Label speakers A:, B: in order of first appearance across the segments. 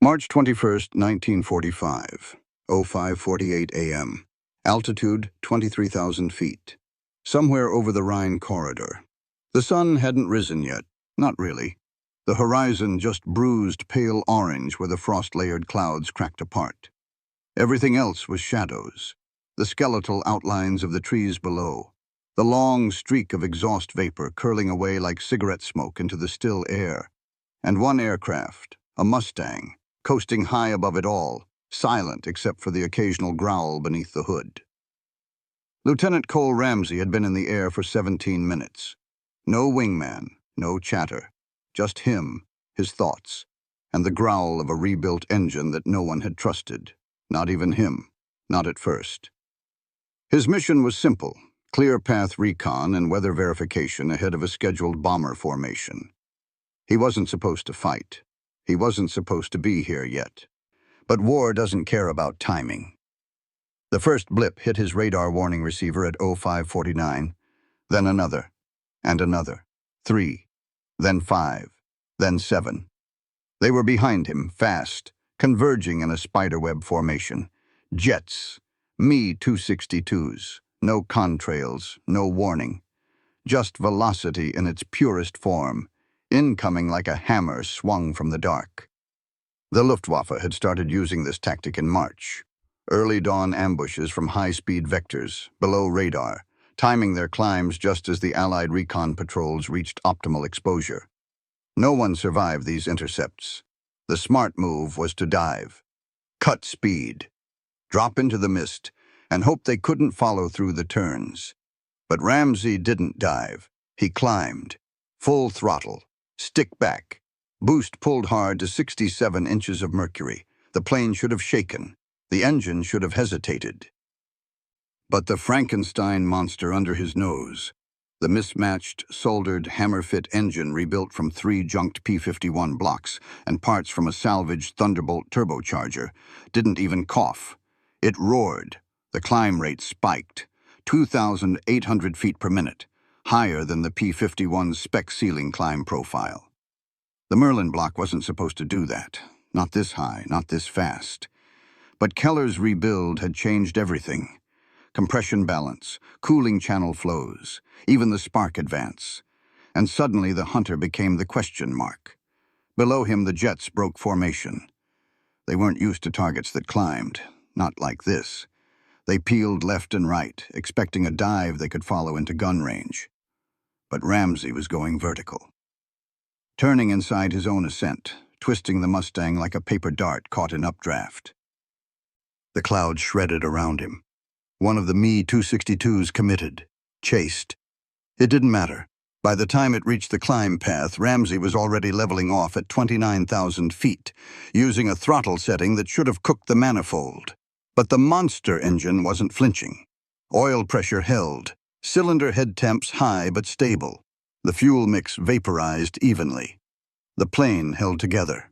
A: March 21st, 1945, 05:48 a.m. Altitude 23,000 feet. Somewhere over the Rhine corridor. The sun hadn't risen yet, not really. The horizon just bruised pale orange where the frost-layered clouds cracked apart. Everything else was shadows, the skeletal outlines of the trees below, the long streak of exhaust vapor curling away like cigarette smoke into the still air, and one aircraft, a Mustang, coasting high above it all, silent except for the occasional growl beneath the hood. Lieutenant Cole Ramsey had been in the air for 17 minutes. No wingman, no chatter, just him, his thoughts, and the growl of a rebuilt engine that no one had trusted, not even him, not at first. His mission was simple, clear path recon and weather verification ahead of a scheduled bomber formation. He wasn't supposed to fight. He wasn't supposed to be here yet. But war doesn't care about timing. The first blip hit his radar warning receiver at 05:49, then another, and another, 3, then 5, then 7. They were behind him, fast, converging in a spiderweb formation. Jets, Me-262s, no contrails, no warning. Just velocity in its purest form, incoming like a hammer swung from the dark. The Luftwaffe had started using this tactic in March. Early dawn ambushes from high-speed vectors, below radar, timing their climbs just as the Allied recon patrols reached optimal exposure. No one survived these intercepts. The smart move was to dive. Cut speed. Drop into the mist, and hope they couldn't follow through the turns. But Ramsey didn't dive. He climbed. Full throttle. Stick back. Boost pulled hard to 67 inches of mercury. The plane should have shaken. The engine should have hesitated. But the Frankenstein monster under his nose, the mismatched, soldered, hammer-fit engine rebuilt from 3 junked P-51 blocks and parts from a salvaged Thunderbolt turbocharger, didn't even cough. It roared. The climb rate spiked. 2,800 feet per minute. Higher than the P-51's spec ceiling climb profile. The Merlin block wasn't supposed to do that. Not this high, not this fast. But Keller's rebuild had changed everything. Compression balance, cooling channel flows, even the spark advance. And suddenly the Hunter became the question mark. Below him the jets broke formation. They weren't used to targets that climbed, not like this. They peeled left and right, expecting a dive they could follow into gun range. But Ramsey was going vertical. Turning inside his own ascent, twisting the Mustang like a paper dart caught in updraft. The clouds shredded around him. One of the Me-262s committed, chased. It didn't matter. By the time it reached the climb path, Ramsey was already leveling off at 29,000 feet, using a throttle setting that should have cooked the manifold. But the monster engine wasn't flinching. Oil pressure held, cylinder head temps high but stable. The fuel mix vaporized evenly. The plane held together.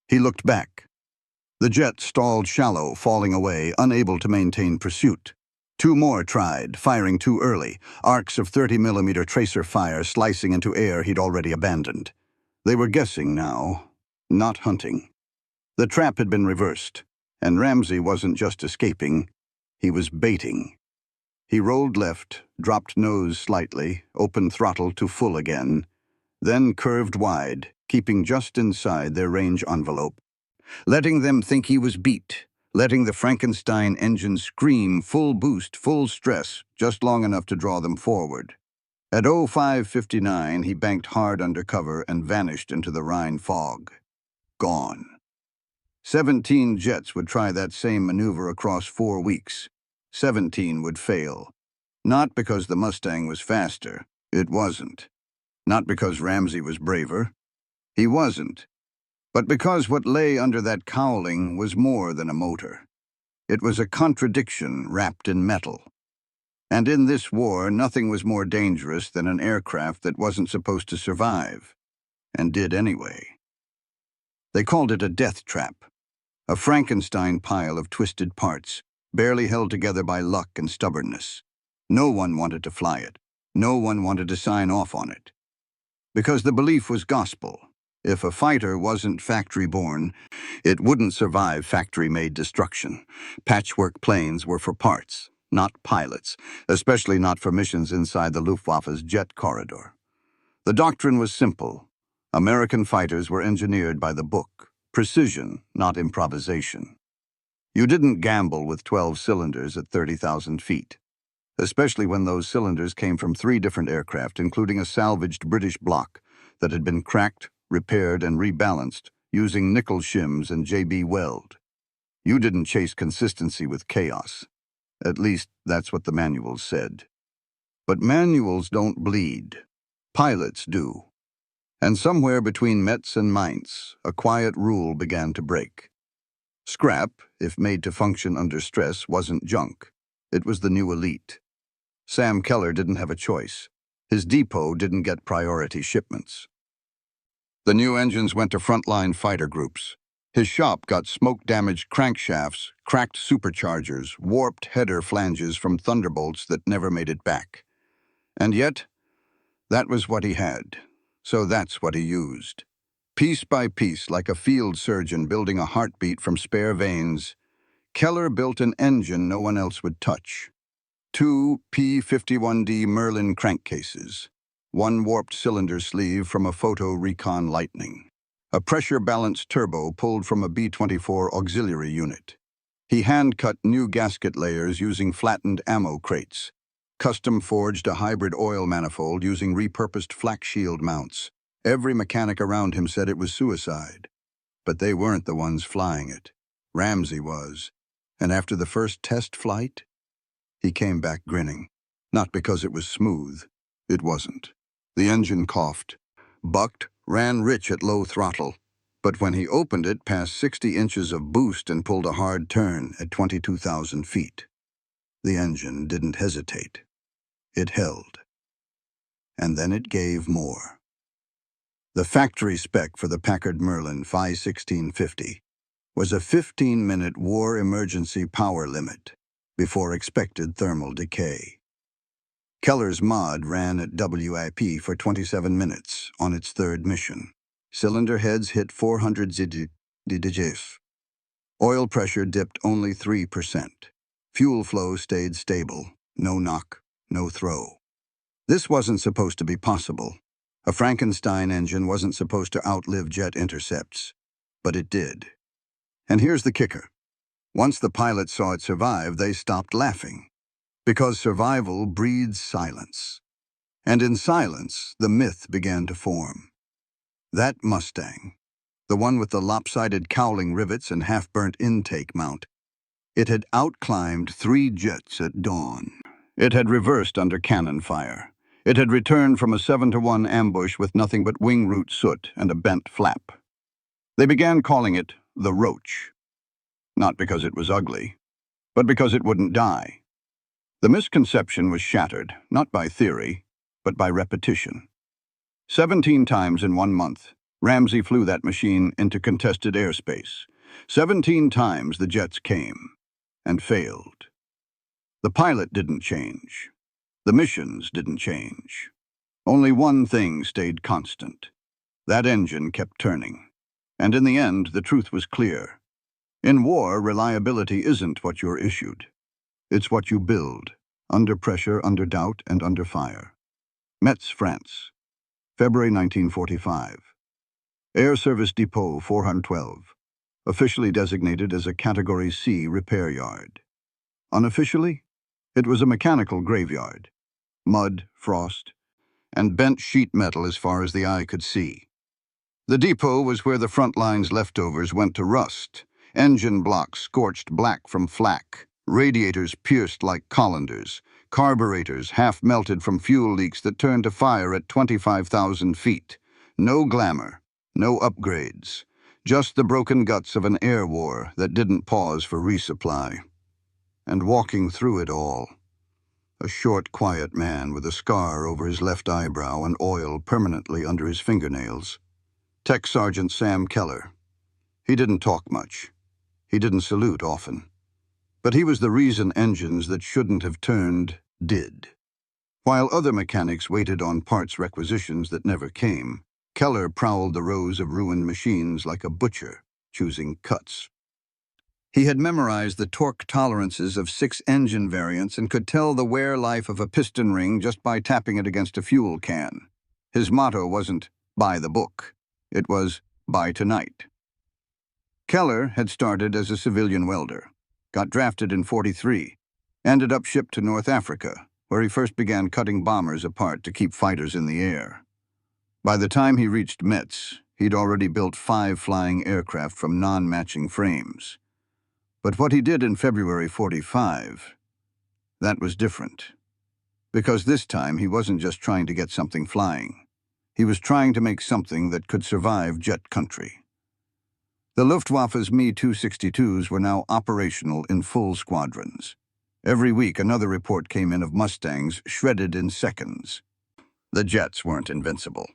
A: He looked back. The jet stalled shallow, falling away, unable to maintain pursuit. 2 more tried, firing too early, arcs of 30mm tracer fire slicing into air he'd already abandoned. They were guessing now, not hunting. The trap had been reversed. And Ramsey wasn't just escaping, he was baiting. He rolled left, dropped nose slightly, opened throttle to full again, then curved wide, keeping just inside their range envelope, letting them think he was beat, letting the Frankenstein engine scream full boost, full stress, just long enough to draw them forward. At 05:59, he banked hard under cover and vanished into the Rhine fog. Gone. 17 jets would try that same maneuver across 4 weeks. 17 would fail. Not because the Mustang was faster. It wasn't. Not because Ramsey was braver. He wasn't. But because what lay under that cowling was more than a motor. It was a contradiction wrapped in metal. And in this war, nothing was more dangerous than an aircraft that wasn't supposed to survive, and did anyway. They called it a death trap. A Frankenstein pile of twisted parts, barely held together by luck and stubbornness. No one wanted to fly it. No one wanted to sign off on it. Because the belief was gospel. If a fighter wasn't factory-born, it wouldn't survive factory-made destruction. Patchwork planes were for parts, not pilots, especially not for missions inside the Luftwaffe's jet corridor. The doctrine was simple. American fighters were engineered by the book. Precision, not improvisation. You didn't gamble with 12 cylinders at 30,000 feet, especially when those cylinders came from 3 different aircraft, including a salvaged British block that had been cracked, repaired, and rebalanced using nickel shims and JB Weld. You didn't chase consistency with chaos. At least, that's what the manuals said. But manuals don't bleed. Pilots do. And somewhere between Metz and Mainz, a quiet rule began to break. Scrap, if made to function under stress, wasn't junk. It was the new elite. Sam Keller didn't have a choice. His depot didn't get priority shipments. The new engines went to frontline fighter groups. His shop got smoke-damaged crankshafts, cracked superchargers, warped header flanges from thunderbolts that never made it back. And yet, that was what he had. So that's what he used. Piece by piece, like a field surgeon building a heartbeat from spare veins, Keller built an engine no one else would touch. 2 P-51D Merlin crankcases, 1 warped cylinder sleeve from a Photo Recon Lightning, a pressure-balanced turbo pulled from a B-24 auxiliary unit. He hand-cut new gasket layers using flattened ammo crates, custom-forged a hybrid oil manifold using repurposed flak shield mounts. Every mechanic around him said it was suicide. But they weren't the ones flying it. Ramsey was. And after the first test flight, he came back grinning. Not because it was smooth. It wasn't. The engine coughed, bucked, ran rich at low throttle. But when he opened it past 60 inches of boost and pulled a hard turn at 22,000 feet, the engine didn't hesitate. It held. And then it gave more. The factory spec for the Packard Merlin 51650 was a 15-minute war emergency power limit before expected thermal decay. Keller's mod ran at WIP for 27 minutes on its third mission. Cylinder heads hit 400 zdjf. Oil pressure dipped only 3%. Fuel flow stayed stable. No knock, no throw. This wasn't supposed to be possible. A Frankenstein engine wasn't supposed to outlive jet intercepts, but it did. And here's the kicker. Once the pilots saw it survive, they stopped laughing. Because survival breeds silence. And in silence, the myth began to form. That Mustang, the one with the lopsided cowling rivets and half-burnt intake mount, it had outclimbed 3 jets at dawn. It had reversed under cannon fire. It had returned from a 7-to-1 ambush with nothing but wing root soot and a bent flap. They began calling it the Roach. Not because it was ugly, but because it wouldn't die. The misconception was shattered, not by theory, but by repetition. 17 times in 1 month, Ramsey flew that machine into contested airspace. 17 times the jets came and failed. The pilot didn't change. The missions didn't change. Only one thing stayed constant. That engine kept turning. And in the end, the truth was clear. In war, reliability isn't what you're issued. It's what you build, under pressure, under doubt, and under fire. Metz, France, February 1945. Air Service Depot 412, officially designated as a Category C repair yard. Unofficially, it was a mechanical graveyard. Mud, frost, and bent sheet metal as far as the eye could see. The depot was where the front line's leftovers went to rust. Engine blocks scorched black from flak, radiators pierced like colanders, carburetors half-melted from fuel leaks that turned to fire at 25,000 feet. No glamour, no upgrades, just the broken guts of an air war that didn't pause for resupply. And walking through it all, a short, quiet man with a scar over his left eyebrow and oil permanently under his fingernails. Tech Sergeant Sam Keller. He didn't talk much. He didn't salute often. But he was the reason engines that shouldn't have turned did. While other mechanics waited on parts requisitions that never came, Keller prowled the rows of ruined machines like a butcher, choosing cuts. He had memorized the torque tolerances of 6 engine variants and could tell the wear life of a piston ring just by tapping it against a fuel can. His motto wasn't, "buy the book." It was, "buy tonight." Keller had started as a civilian welder, got drafted in '43, ended up shipped to North Africa, where he first began cutting bombers apart to keep fighters in the air. By the time he reached Metz, he'd already built 5 flying aircraft from non-matching frames. But what he did in February '45, that was different. Because this time he wasn't just trying to get something flying. He was trying to make something that could survive jet country. The Luftwaffe's Me-262s were now operational in full squadrons. Every week another report came in of Mustangs shredded in seconds. The jets weren't invincible,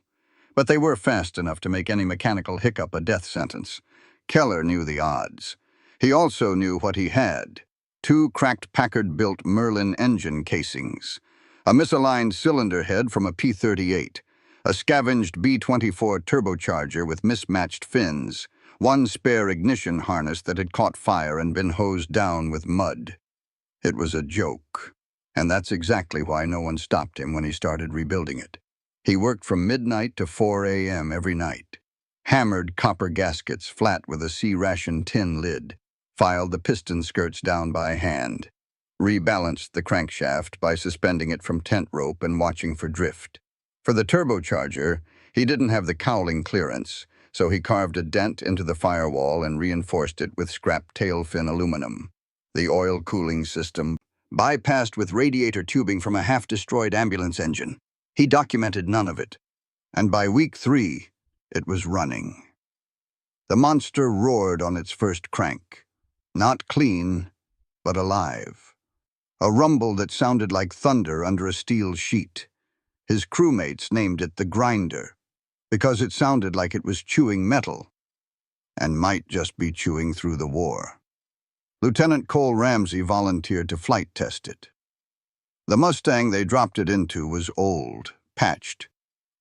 A: but they were fast enough to make any mechanical hiccup a death sentence. Keller knew the odds. He also knew what he had: 2 cracked Packard-built Merlin engine casings, a misaligned cylinder head from a P-38, a scavenged B-24 turbocharger with mismatched fins, 1 spare ignition harness that had caught fire and been hosed down with mud. It was a joke, and that's exactly why no one stopped him when he started rebuilding it. He worked from midnight to 4 a.m. every night, hammered copper gaskets flat with a C-ration tin lid, filed the piston skirts down by hand, rebalanced the crankshaft by suspending it from tent rope and watching for drift. For the turbocharger, he didn't have the cowling clearance, so he carved a dent into the firewall and reinforced it with scrap tail fin aluminum. The oil cooling system bypassed with radiator tubing from a half-destroyed ambulance engine. He documented none of it, and by week 3, it was running. The monster roared on its first crank. Not clean, but alive. A rumble that sounded like thunder under a steel sheet. His crewmates named it the Grinder, because it sounded like it was chewing metal, and might just be chewing through the war. Lieutenant Cole Ramsey volunteered to flight test it. The Mustang they dropped it into was old, patched,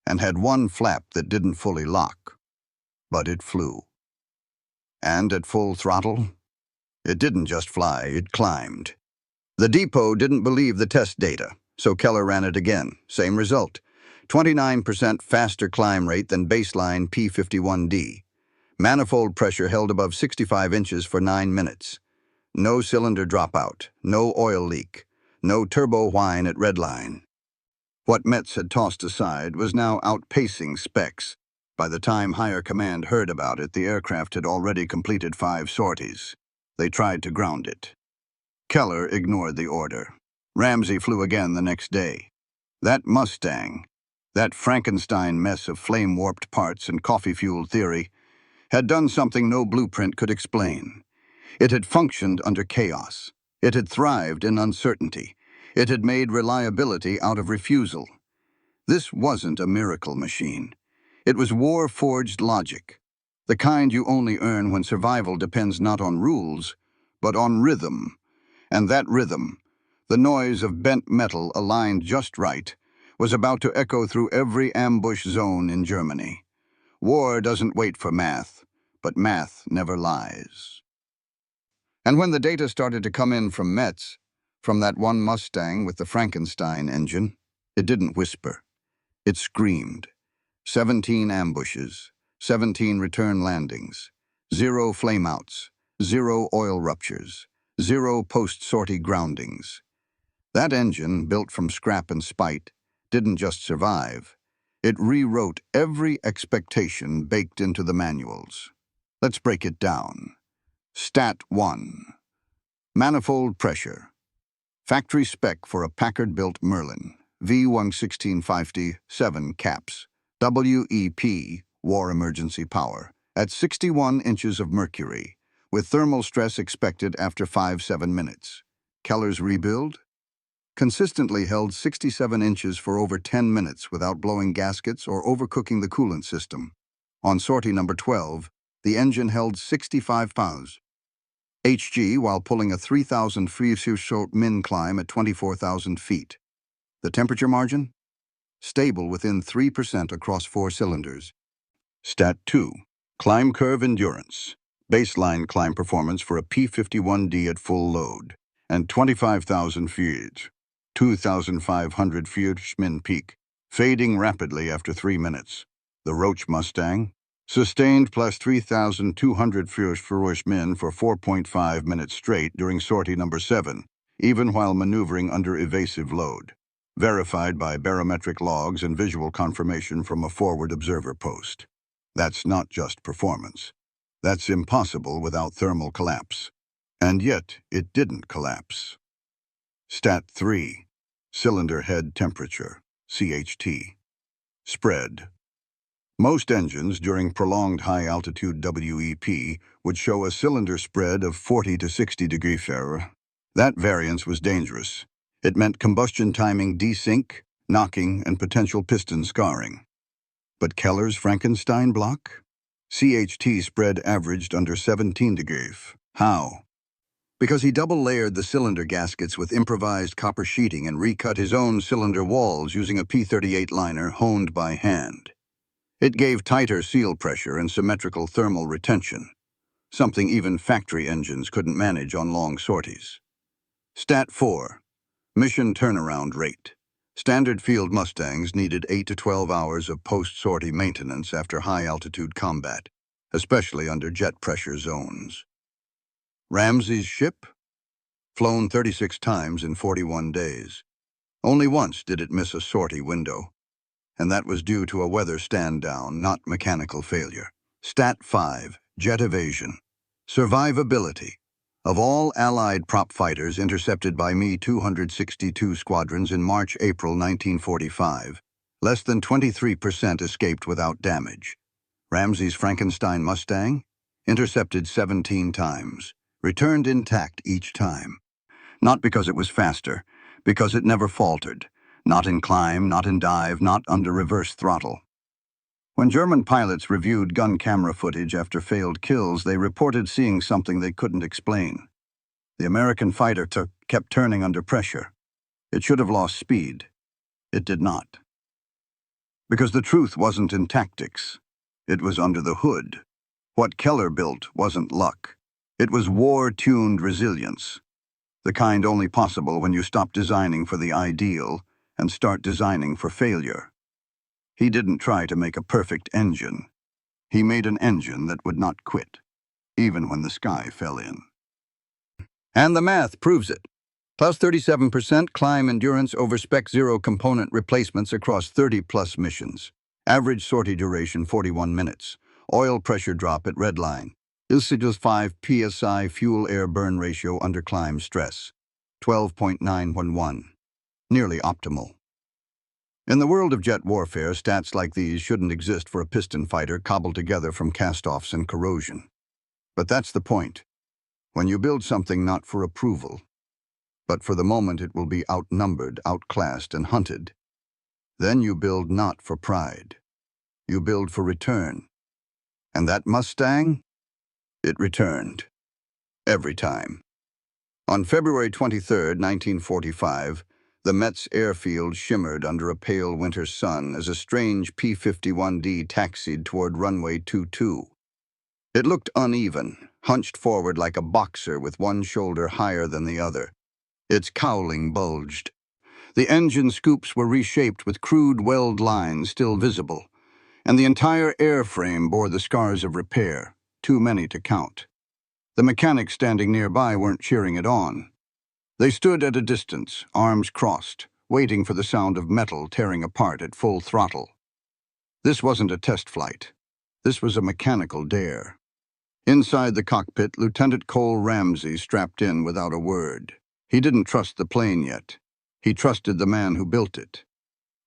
A: and had 1 flap that didn't fully lock. But it flew. And at full throttle, it didn't just fly, it climbed. The depot didn't believe the test data, so Keller ran it again. Same result. 29% faster climb rate than baseline P-51D. Manifold pressure held above 65 inches for 9 minutes. No cylinder dropout, no oil leak, no turbo whine at redline. What Metz had tossed aside was now outpacing specs. By the time higher command heard about it, the aircraft had already completed 5 sorties. They tried to ground it. Keller ignored the order. Ramsey flew again the next day. That Mustang, that Frankenstein mess of flame-warped parts and coffee-fueled theory, had done something no blueprint could explain. It had functioned under chaos. It had thrived in uncertainty. It had made reliability out of refusal. This wasn't a miracle machine. It was war-forged logic, the kind you only earn when survival depends not on rules, but on rhythm. And that rhythm, the noise of bent metal aligned just right, was about to echo through every ambush zone in Germany. War doesn't wait for math, but math never lies. And when the data started to come in from Metz, from that 1 Mustang with the Frankenstein engine, it didn't whisper. It screamed. 17 ambushes, 17 return landings, 0 flameouts, 0 oil ruptures, 0 post-sortie groundings. That engine, built from scrap and spite, didn't just survive. It rewrote every expectation baked into the manuals. Let's break it down. Stat 1. Manifold pressure. Factory spec for a Packard-built Merlin, V11650-7 caps, WEP, War Emergency Power, at 61 inches of mercury, with thermal stress expected after 5-7 minutes. Keller's rebuild? Consistently held 67 inches for over 10 minutes without blowing gaskets or overcooking the coolant system. On sortie number 12, the engine held 65 pounds. HG while pulling a 3,000 free-short min climb at 24,000 feet. The temperature margin? Stable within 3% across 4 cylinders. Stat 2. Climb curve endurance. Baseline climb performance for a P-51D at full load. And 25,000 feet. 2,500 feet Schmin peak. Fading rapidly after 3 minutes. The Roach Mustang. Sustained plus 3,200 feet for Schmin for 4.5 minutes straight during sortie number 7, even while maneuvering under evasive load. Verified by barometric logs and visual confirmation from a forward observer post. That's not just performance. That's impossible without thermal collapse. And yet, it didn't collapse. Stat 3. Cylinder head temperature, CHT. Spread. Most engines during prolonged high-altitude WEP would show a cylinder spread of 40 to 60 degrees Fahrenheit. That variance was dangerous. It meant combustion timing desync, knocking, and potential piston scarring. But Keller's Frankenstein block? CHT spread averaged under 17 degrees. How? Because he double-layered the cylinder gaskets with improvised copper sheeting and recut his own cylinder walls using a P-38 liner honed by hand. It gave tighter seal pressure and symmetrical thermal retention, something even factory engines couldn't manage on long sorties. Stat 4. Mission turnaround rate. Standard field Mustangs needed 8 to 12 hours of post-sortie maintenance after high-altitude combat, especially under jet pressure zones. Ramsey's ship? Flown 36 times in 41 days. Only once did it miss a sortie window, and that was due to a weather stand-down, not mechanical failure. Stat 5. Jet evasion. Survivability. Of all Allied prop fighters intercepted by Me-262 squadrons in March-April 1945, less than 23% escaped without damage. Ramsey's Frankenstein Mustang? Intercepted 17 times, returned intact each time. Not because it was faster, because it never faltered. Not in climb, not in dive, not under reverse throttle. When German pilots reviewed gun camera footage after failed kills, they reported seeing something they couldn't explain. The American fighter kept turning under pressure. It should have lost speed. It did not. Because the truth wasn't in tactics. It was under the hood. What Keller built wasn't luck. It was war-tuned resilience. The kind only possible when you stop designing for the ideal and start designing for failure. He didn't try to make a perfect engine. He made an engine that would not quit, even when the sky fell in. And the math proves it. Plus 37% climb endurance over Spec 0 component replacements across 30-plus missions. Average sortie duration 41 minutes. Oil pressure drop at redline. ILSIG's 5 psi fuel-air burn ratio under climb stress. 12.911. Nearly optimal. In the world of jet warfare, stats like these shouldn't exist for a piston fighter cobbled together from cast-offs and corrosion. But that's the point. When you build something not for approval, but for the moment it will be outnumbered, outclassed, and hunted, then you build not for pride. You build for return. And that Mustang? It returned. Every time. On February 23, 1945, the Metz airfield shimmered under a pale winter sun as a strange P-51D taxied toward runway 22. It looked uneven, hunched forward like a boxer with one shoulder higher than the other. Its cowling bulged. The engine scoops were reshaped with crude weld lines still visible, and the entire airframe bore the scars of repair, too many to count. The mechanics standing nearby weren't cheering it on. They stood at a distance, arms crossed, waiting for the sound of metal tearing apart at full throttle. This wasn't a test flight. This was a mechanical dare. Inside the cockpit, Lieutenant Cole Ramsey strapped in without a word. He didn't trust the plane yet. He trusted the man who built it.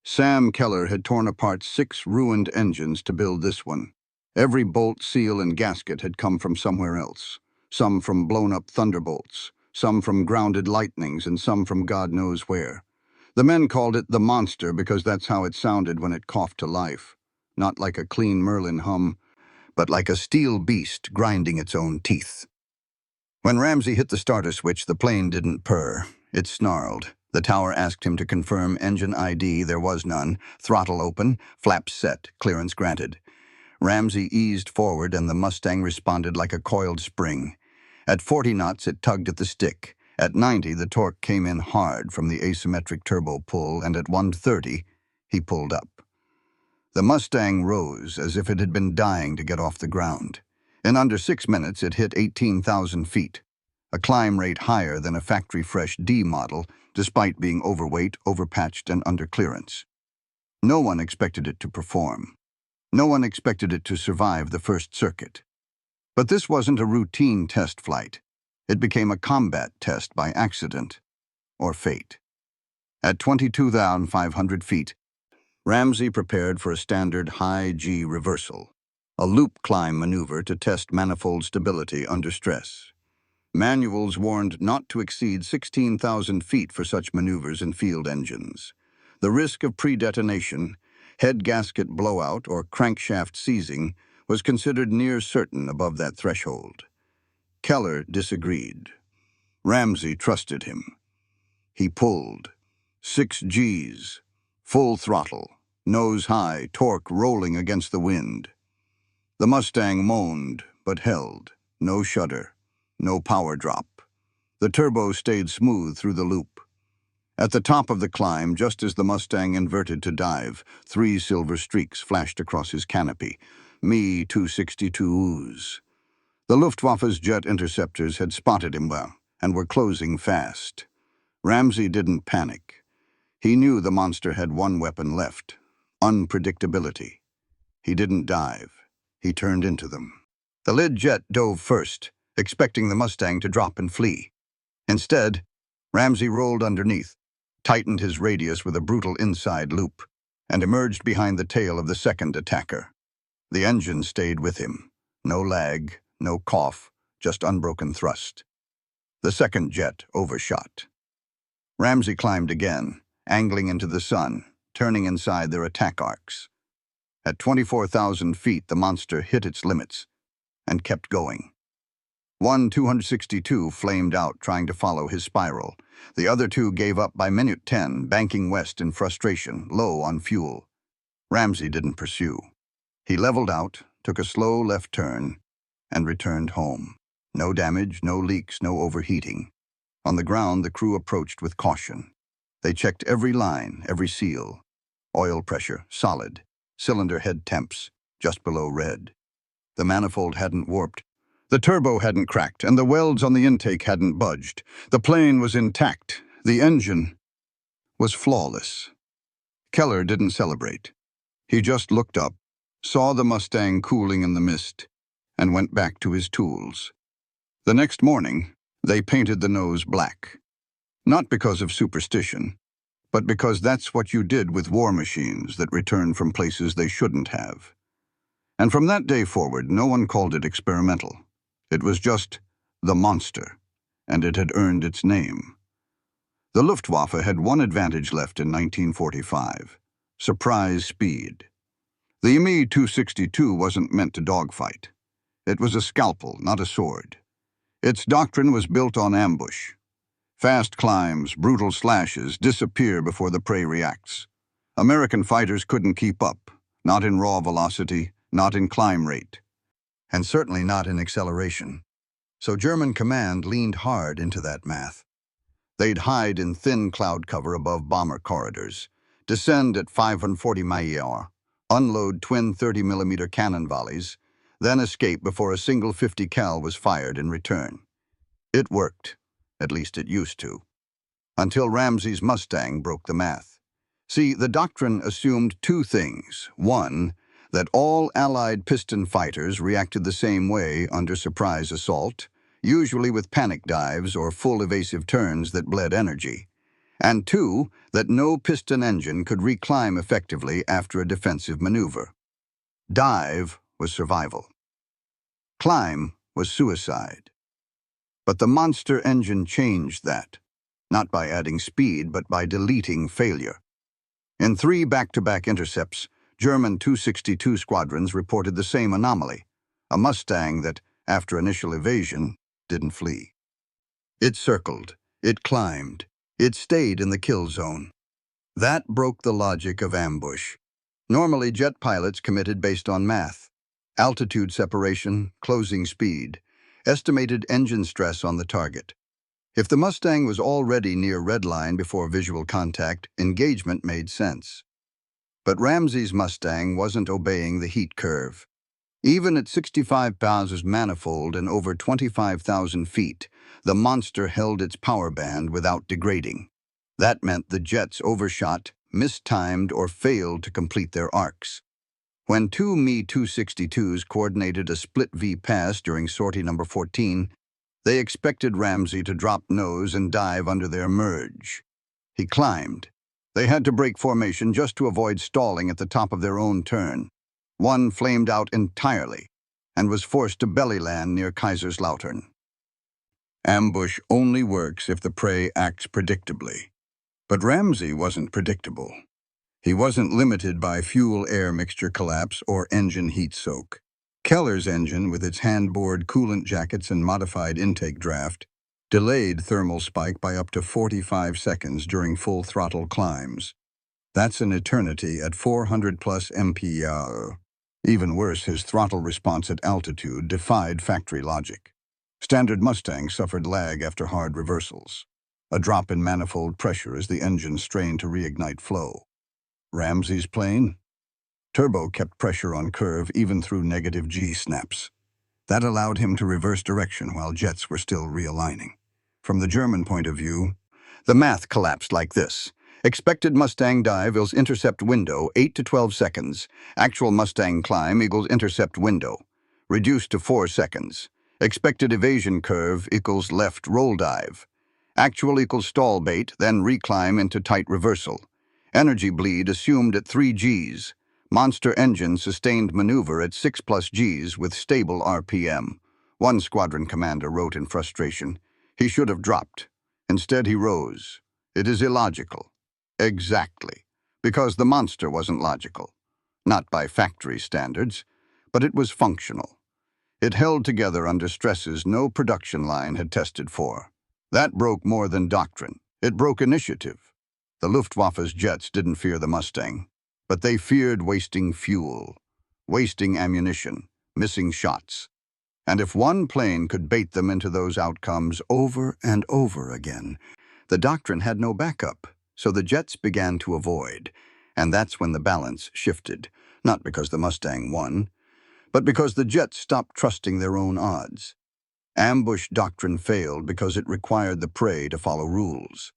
A: Sam Keller had torn apart 6 ruined engines to build this one. Every bolt, seal, and gasket had come from somewhere else. Some from blown-up thunderbolts, some from grounded lightnings, and some from God knows where. The men called it the monster because that's how it sounded when it coughed to life. Not like a clean Merlin hum, but like a steel beast grinding its own teeth. When Ramsey hit the starter switch, the plane didn't purr. It snarled. The tower asked him to confirm engine ID. There was none. Throttle open, flaps set, clearance granted. Ramsey eased forward and the Mustang responded like a coiled spring. At 40 knots, it tugged at the stick. At 90, the torque came in hard from the asymmetric turbo pull, and at 130, he pulled up. The Mustang rose as if it had been dying to get off the ground. In under 6 minutes, it hit 18,000 feet, a climb rate higher than a factory-fresh D model, despite being overweight, overpatched, and under clearance. No one expected it to perform. No one expected it to survive the first circuit. But this wasn't a routine test flight. It became a combat test by accident or fate. At 22,500 feet, Ramsey prepared for a standard high-G reversal, a loop climb maneuver to test manifold stability under stress. Manuals warned not to exceed 16,000 feet for such maneuvers in field engines. The risk of pre-detonation, head gasket blowout, or crankshaft seizing was considered near certain above that threshold. Keller disagreed. Ramsey trusted him. He pulled. 6 Gs, full throttle, nose high, torque rolling against the wind. The Mustang moaned, but held. No shudder, no power drop. The turbo stayed smooth through the loop. At the top of the climb, just as the Mustang inverted to dive, 3 silver streaks flashed across his canopy. Me-262s. The Luftwaffe's jet interceptors had spotted him well and were closing fast. Ramsey didn't panic. He knew the monster had one weapon left: unpredictability. He didn't dive. He turned into them. The lead jet dove first, expecting the Mustang to drop and flee. Instead, Ramsey rolled underneath, tightened his radius with a brutal inside loop, and emerged behind the tail of the second attacker. The engine stayed with him. No lag, no cough, just unbroken thrust. The second jet overshot. Ramsey climbed again, angling into the sun, turning inside their attack arcs. At 24,000 feet, the monster hit its limits and kept going. One 262 flamed out, trying to follow his spiral. The other 2 gave up by minute 10, banking west in frustration, low on fuel. Ramsey didn't pursue. He leveled out, took a slow left turn, and returned home. No damage, no leaks, no overheating. On the ground, the crew approached with caution. They checked every line, every seal. Oil pressure, solid. Cylinder head temps, just below red. The manifold hadn't warped. The turbo hadn't cracked, and the welds on the intake hadn't budged. The plane was intact. The engine was flawless. Keller didn't celebrate. He just looked up, saw the Mustang cooling in the mist, and went back to his tools. The next morning, they painted the nose black. Not because of superstition, but because that's what you did with war machines that returned from places they shouldn't have. And from that day forward, no one called it experimental. It was just the monster, and it had earned its name. The Luftwaffe had one advantage left in 1945: surprise speed. The Me-262 wasn't meant to dogfight. It was a scalpel, not a sword. Its doctrine was built on ambush. Fast climbs, brutal slashes, disappear before the prey reacts. American fighters couldn't keep up, not in raw velocity, not in climb rate, and certainly not in acceleration. So German command leaned hard into that math. They'd hide in thin cloud cover above bomber corridors, descend at 540 miles, unload twin 30mm cannon volleys, then escape before a single 50 cal was fired in return. It worked, at least it used to, until Ramsey's Mustang broke the math. See, the doctrine assumed 2 things. 1, that all Allied piston fighters reacted the same way under surprise assault, usually with panic dives or full evasive turns that bled energy. And 2, that no piston engine could reclimb effectively after a defensive maneuver. Dive was survival. Climb was suicide. But the monster engine changed that, not by adding speed, but by deleting failure. In 3 back-to-back intercepts, German 262 squadrons reported the same anomaly: a Mustang that, after initial evasion, didn't flee. It circled, it climbed, it stayed in the kill zone. That broke the logic of ambush. Normally, jet pilots committed based on math. Altitude separation, closing speed, estimated engine stress on the target. If the Mustang was already near redline before visual contact, engagement made sense. But Ramsey's Mustang wasn't obeying the heat curve. Even at 65 pounds manifold and over 25,000 feet, the monster held its power band without degrading. That meant the jets overshot, mistimed, or failed to complete their arcs. When two Me-262s coordinated a split V pass during sortie number 14, they expected Ramsey to drop nose and dive under their merge. He climbed. They had to break formation just to avoid stalling at the top of their own turn. One flamed out entirely and was forced to belly land near Kaiserslautern. Ambush only works if the prey acts predictably. But Ramsey wasn't predictable. He wasn't limited by fuel-air mixture collapse or engine heat soak. Keller's engine, with its hand-bored coolant jackets and modified intake draft, delayed thermal spike by up to 45 seconds during full throttle climbs. That's an eternity at 400+ mph. Even worse, his throttle response at altitude defied factory logic. Standard Mustangs suffered lag after hard reversals, a drop in manifold pressure as the engine strained to reignite flow. Ramsey's plane? Turbo kept pressure on curve even through negative G snaps. That allowed him to reverse direction while jets were still realigning. From the German point of view, the math collapsed like this. Expected Mustang dive equals intercept window, 8 to 12 seconds. Actual Mustang climb equals intercept window, reduced to 4 seconds. Expected evasion curve equals left roll dive. Actual equals stall bait, then reclimb into tight reversal. Energy bleed assumed at 3 Gs. Monster engine sustained maneuver at 6+ Gs with stable RPM. One squadron commander wrote in frustration, "He should have dropped. Instead he rose. It is illogical." Exactly, because the monster wasn't logical. Not by factory standards, but it was functional. It held together under stresses no production line had tested for. That broke more than doctrine. It broke initiative. The Luftwaffe's jets didn't fear the Mustang, but they feared wasting fuel, wasting ammunition, missing shots. And if one plane could bait them into those outcomes over and over again, the doctrine had no backup. So the jets began to avoid, and that's when the balance shifted, not because the Mustang won, but because the jets stopped trusting their own odds. Ambush doctrine failed because it required the prey to follow rules.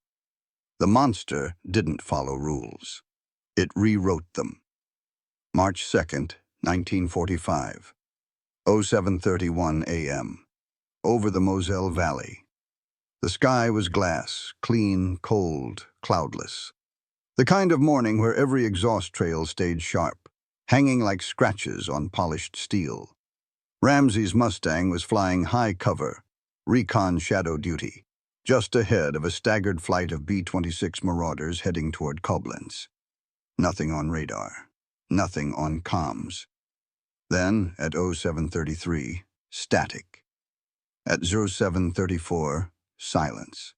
A: The monster didn't follow rules. It rewrote them. March 2nd, 1945, 07:31 a.m., over the Moselle Valley. The sky was glass, clean, cold, cloudless. The kind of morning where every exhaust trail stayed sharp, hanging like scratches on polished steel. Ramsey's Mustang was flying high cover, recon shadow duty, just ahead of a staggered flight of B-26 Marauders heading toward Koblenz. Nothing on radar, nothing on comms. Then, at 07:33, static. At 07:34, silence.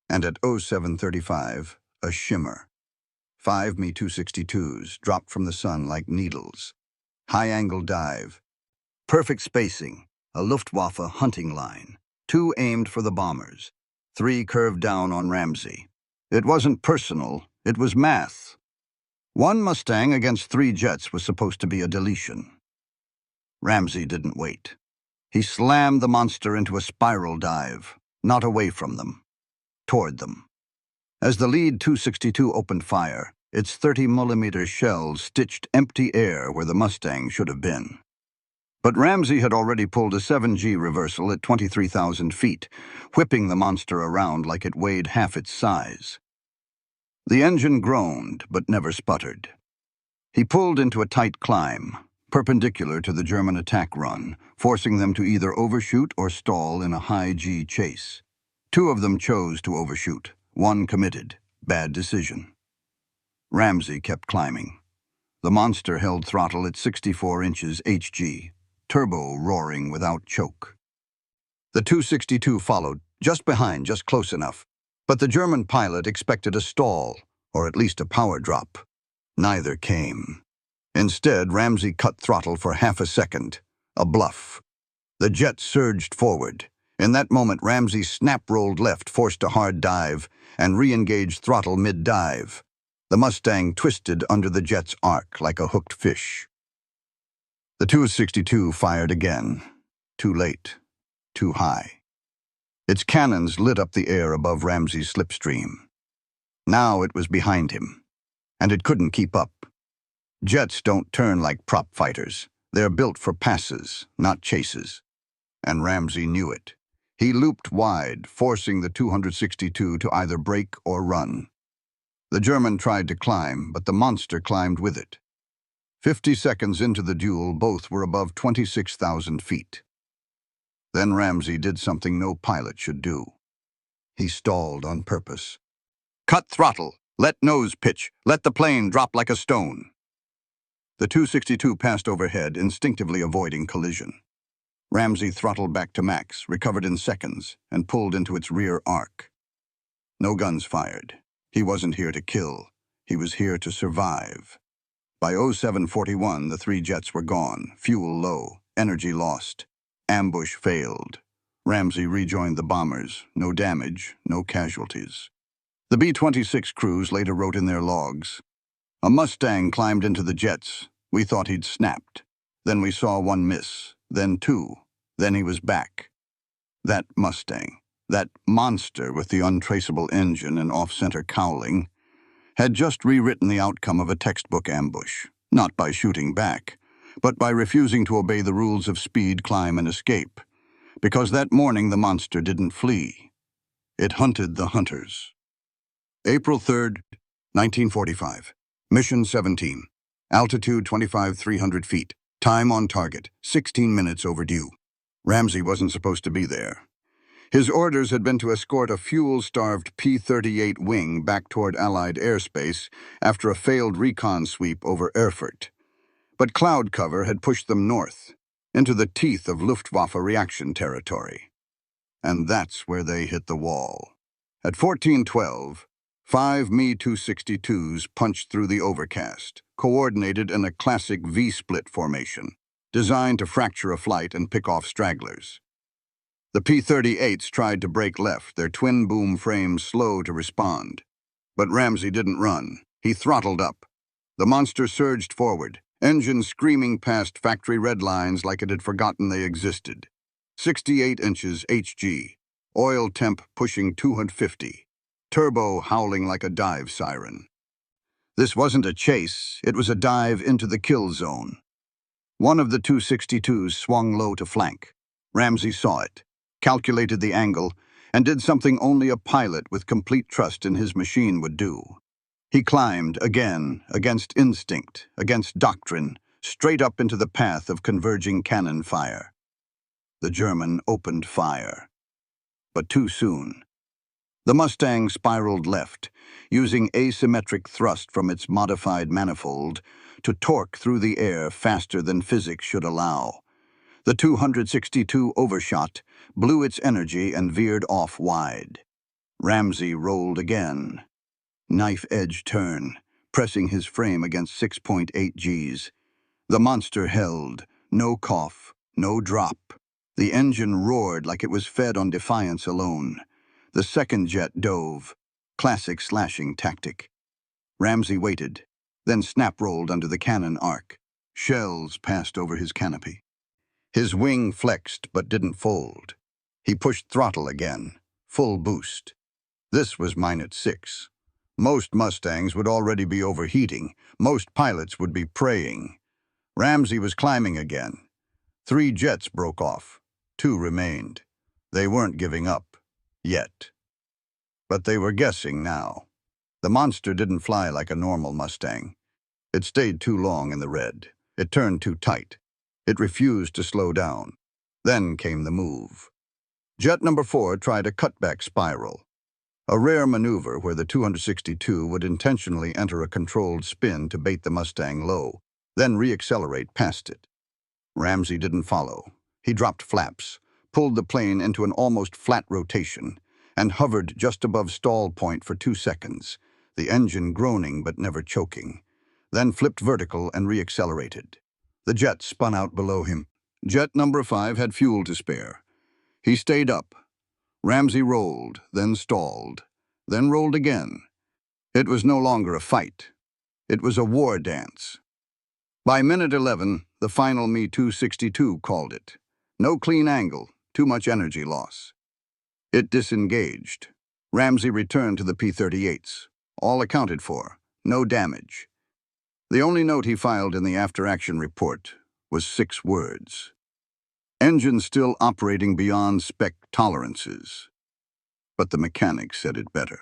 A: And at 07:35, a shimmer. 5 Me-262s dropped from the sun like needles. High-angle dive. Perfect spacing, a Luftwaffe hunting line. 2 aimed for the bombers. 3 curved down on Ramsey. It wasn't personal, it was math. 1 Mustang against 3 jets was supposed to be a deletion. Ramsey didn't wait. He slammed the monster into a spiral dive, not away from them, toward them. As the lead 262 opened fire, its 30mm shells stitched empty air where the Mustang should have been. But Ramsey had already pulled a 7G reversal at 23,000 feet, whipping the monster around like it weighed half its size. The engine groaned, but never sputtered. He pulled into a tight climb, perpendicular to the German attack run, forcing them to either overshoot or stall in a high-G chase. 2 of them chose to overshoot. 1 committed. Bad decision. Ramsey kept climbing. The monster held throttle at 64 inches HG, turbo roaring without choke. The 262 followed, just behind, just close enough. But the German pilot expected a stall, or at least a power drop. Neither came. Instead, Ramsey cut throttle for half a second. A bluff. The jet surged forward. In that moment, Ramsey snap-rolled left, forced a hard dive, and re-engaged throttle mid-dive. The Mustang twisted under the jet's arc like a hooked fish. The 262 fired again. Too late. Too high. Its cannons lit up the air above Ramsey's slipstream. Now it was behind him, and it couldn't keep up. Jets don't turn like prop fighters. They're built for passes, not chases. And Ramsey knew it. He looped wide, forcing the 262 to either brake or run. The German tried to climb, but the monster climbed with it. 50 seconds into the duel, both were above 26,000 feet. Then Ramsey did something no pilot should do. He stalled on purpose. Cut throttle, let nose pitch, let the plane drop like a stone. The 262 passed overhead, instinctively avoiding collision. Ramsey throttled back to max, recovered in seconds, and pulled into its rear arc. No guns fired. He wasn't here to kill. He was here to survive. By 0741, the three jets were gone, fuel low, energy lost. Ambush failed. Ramsey rejoined the bombers. No damage, no casualties. The B-26 crews later wrote in their logs, "A Mustang climbed into the jets. We thought he'd snapped. Then we saw one miss, then two. Then he was back." That Mustang, that monster with the untraceable engine and off-center cowling, had just rewritten the outcome of a textbook ambush, not by shooting back, but by refusing to obey the rules of speed, climb, and escape. Because that morning the monster didn't flee. It hunted the hunters. April 3rd, 1945. Mission 17. Altitude 25,300 feet. Time on target, 16 minutes overdue. Ramsey wasn't supposed to be there. His orders had been to escort a fuel-starved P-38 wing back toward Allied airspace after a failed recon sweep over Erfurt. But cloud cover had pushed them north, into the teeth of Luftwaffe reaction territory. And that's where they hit the wall. At 14:12, 5 Me-262s punched through the overcast, coordinated in a classic V-split formation, designed to fracture a flight and pick off stragglers. The P-38s tried to break left, their twin-boom frames slow to respond. But Ramsey didn't run. He throttled up. The monster surged forward, engine screaming past factory red lines like it had forgotten they existed. 68 inches HG, oil temp pushing 250, turbo howling like a dive siren. This wasn't a chase, it was a dive into the kill zone. One of the 262s swung low to flank. Ramsey saw it, calculated the angle, and did something only a pilot with complete trust in his machine would do. He climbed, again, against instinct, against doctrine, straight up into the path of converging cannon fire. The German opened fire. But too soon. The Mustang spiraled left, using asymmetric thrust from its modified manifold to torque through the air faster than physics should allow. The 262 overshot, blew its energy, and veered off wide. Ramsey rolled again. Knife-edge turn, pressing his frame against 6.8 Gs. The monster held, no cough, no drop. The engine roared like it was fed on defiance alone. The second jet dove, classic slashing tactic. Ramsey waited, then snap-rolled under the cannon arc. Shells passed over his canopy. His wing flexed but didn't fold. He pushed throttle again, full boost. This was Minute 6. Most Mustangs would already be overheating. Most pilots would be praying. Ramsey was climbing again. 3 jets broke off. 2 remained. They weren't giving up. Yet. But they were guessing now. The monster didn't fly like a normal Mustang. It stayed too long in the red. It turned too tight. It refused to slow down. Then came the move. Jet number 4 tried a cutback spiral, a rare maneuver where the 262 would intentionally enter a controlled spin to bait the Mustang low, then reaccelerate past it. Ramsey didn't follow. He dropped flaps, pulled the plane into an almost flat rotation, and hovered just above stall point for 2 seconds, the engine groaning but never choking. then flipped vertical and re-accelerated. The jet spun out below him. Jet number 5 had fuel to spare. He stayed up. Ramsey rolled, then stalled, then rolled again. It was no longer a fight. It was a war dance. By minute 11, the final Me-262 called it. No clean angle, too much energy loss. It disengaged. Ramsey returned to the P-38s. All accounted for. No damage. The only note he filed in the after-action report was 6 words. Engine still operating beyond spec tolerances. But the mechanic said it better.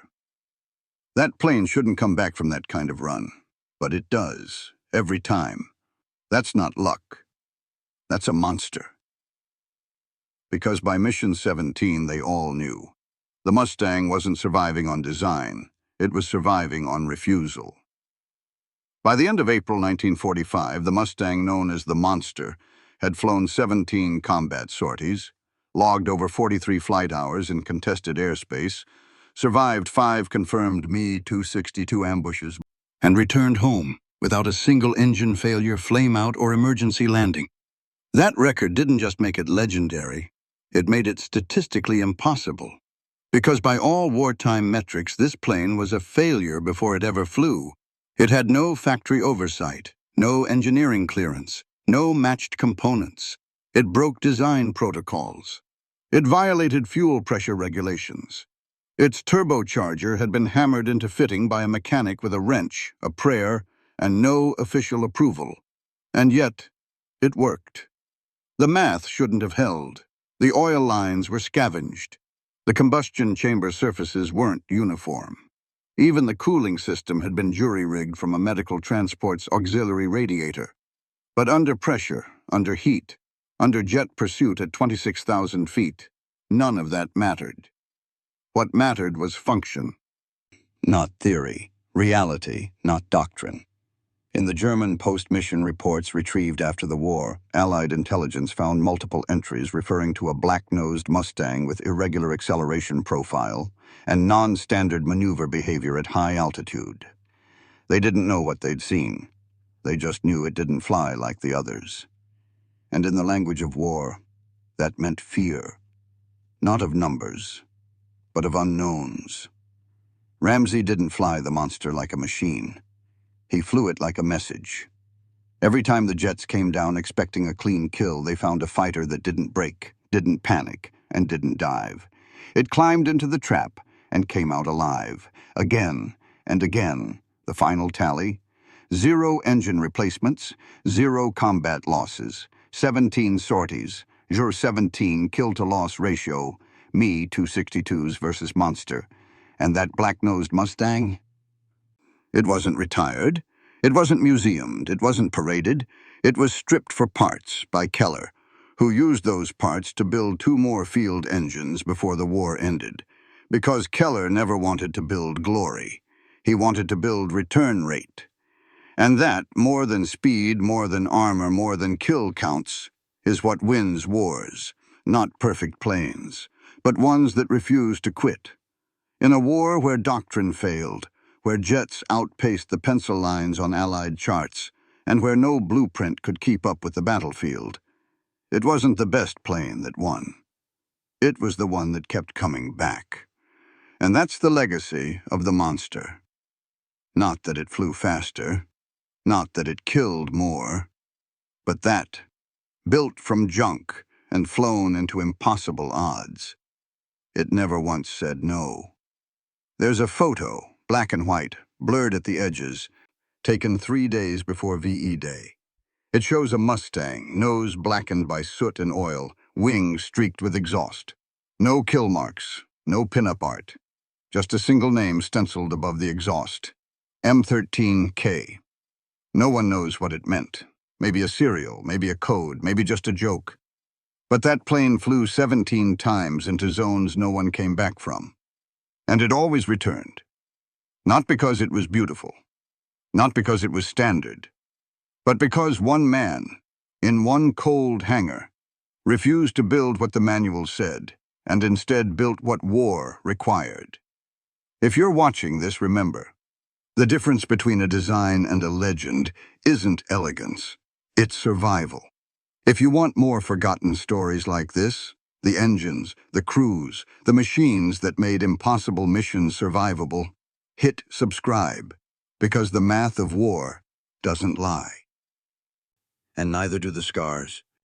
A: That plane shouldn't come back from that kind of run. But it does, every time. That's not luck. That's a monster. Because by mission 17, they all knew. The Mustang wasn't surviving on design. It was surviving on refusal. By the end of April 1945, the Mustang known as the Monster had flown 17 combat sorties, logged over 43 flight hours in contested airspace, survived 5 confirmed Me-262 ambushes, and returned home without a single engine failure, flameout, or emergency landing. That record didn't just make it legendary, it made it statistically impossible. Because by all wartime metrics, this plane was a failure before it ever flew. It had no factory oversight, no engineering clearance, no matched components. It broke design protocols. It violated fuel pressure regulations. Its turbocharger had been hammered into fitting by a mechanic with a wrench, a prayer, and no official approval. And yet, it worked. The math shouldn't have held. The oil lines were scavenged. The combustion chamber surfaces weren't uniform. Even the cooling system had been jury-rigged from a medical transport's auxiliary radiator. But under pressure, under heat, under jet pursuit at 26,000 feet, none of that mattered. What mattered was function. Not theory, reality, not doctrine. In the German post-mission reports retrieved after the war, Allied intelligence found multiple entries referring to a black-nosed Mustang with irregular acceleration profile and non-standard maneuver behavior at high altitude. They didn't know what they'd seen. They just knew it didn't fly like the others. And in the language of war, that meant fear. Not of numbers, but of unknowns. Ramsey didn't fly the Monster like a machine. He flew it like a message. Every time the jets came down expecting a clean kill, they found a fighter that didn't break, didn't panic, and didn't dive. It climbed into the trap and came out alive. Again and again. The final tally: 0 engine replacements, 0 combat losses, 17 sorties, Jour 17 kill-to-loss ratio, Me-262s versus Monster. And that black-nosed Mustang? It wasn't retired. It wasn't museumed. It wasn't paraded. It was stripped for parts by Keller, who used those parts to build 2 more field engines before the war ended. Because Keller never wanted to build glory. He wanted to build return rate. And that, more than speed, more than armor, more than kill counts, is what wins wars. Not perfect planes, but ones that refuse to quit. In a war where doctrine failed, where jets outpaced the pencil lines on Allied charts, and where no blueprint could keep up with the battlefield, it wasn't the best plane that won. It was the one that kept coming back. And that's the legacy of the Monster. Not that it flew faster, not that it killed more, but that, built from junk and flown into impossible odds, it never once said no. There's a photo, black and white, blurred at the edges, taken 3 days before VE Day. It shows a Mustang, nose blackened by soot and oil, wings streaked with exhaust. No kill marks, no pinup art, just a single name stenciled above the exhaust, M13K. No one knows what it meant. Maybe a serial, maybe a code, maybe just a joke. But that plane flew 17 times into zones no one came back from. And it always returned. Not because it was beautiful, not because it was standard, but because one man, in one cold hangar, refused to build what the manual said, and instead built what war required. If you're watching this, remember, The difference between a design and a legend isn't elegance, it's survival. If you want more forgotten stories like this, the engines, the crews, the machines that made impossible missions survivable, hit subscribe, because the math of war doesn't lie. And neither do the scars.